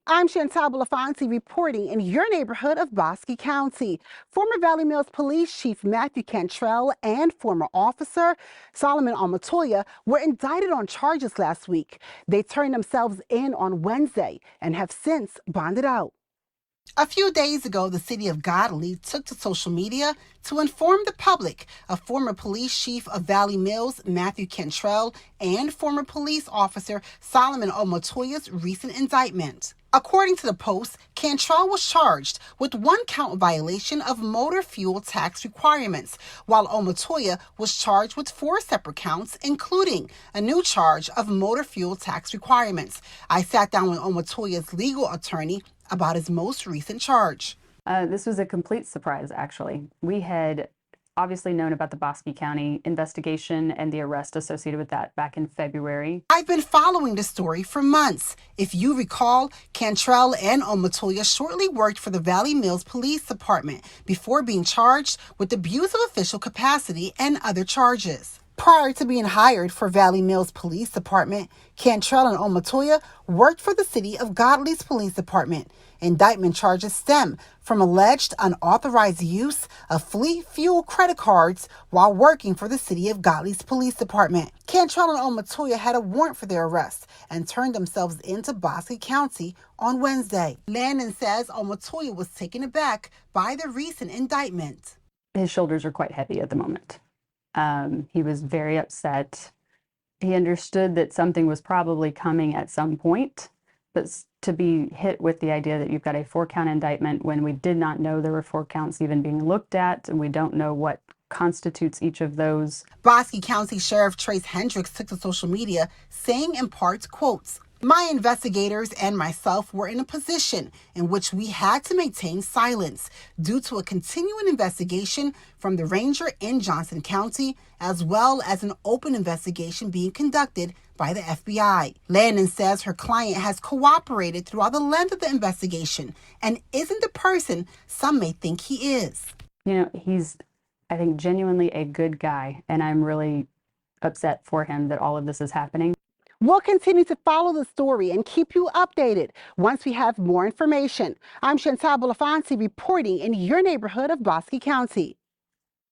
I'm Chantal Belafonte reporting in your neighborhood of Bosque County. Former Valley Mills Police Chief Matthew Cantrell and former officer Solomon Amatoya were indicted on charges last week. They turned themselves in on Wednesday and have since bonded out. A few days ago, the city of Godley took to social media to inform the public of former police chief of Valley Mills, Matthew Cantrell, and former police officer Solomon Omotoya's recent indictment. According to the Post, Cantrell was charged with one count violation of motor fuel tax requirements, while Omotoya was charged with 4 separate counts, including a new charge of motor fuel tax requirements. I sat down with Omotoya's legal attorney about his most recent charge. This was a complete surprise, actually. We had obviously known about the Bosque County investigation and the arrest associated with that back in February. I've been following the story for months. If you recall, Cantrell and Omotoya shortly worked for the Valley Mills Police Department before being charged with abuse of official capacity and other charges. Prior to being hired for Valley Mills Police Department, Cantrell and Omotoya worked for the city of Godley's Police Department. Indictment charges stem from alleged unauthorized use of fleet fuel credit cards while working for the city of Godley's Police Department. Cantrell and Omotoya had a warrant for their arrest and turned themselves into Bosque County on Wednesday. Landon says Omotoya was taken aback by the recent indictment. His shoulders are quite heavy at the moment. He was very upset. He understood that something was probably coming at some point, but to be hit with the idea that you've got a 4-count indictment when we did not know there were 4 counts even being looked at, and we don't know what constitutes each of those. Bosque County Sheriff Trace Hendricks took to social media saying in part, quotes, "My investigators and myself were in a position in which we had to maintain silence due to a continuing investigation from the ranger in Johnson County, as well as an open investigation being conducted by the FBI. Landon says her client has cooperated throughout the length of the investigation and isn't the person some may think he is. You know, he's, I think, genuinely a good guy, and I'm really upset for him that all of this is happening. We'll continue to follow the story and keep you updated once we have more information. I'm Chantal Belafonte reporting in your neighborhood of Bosque County.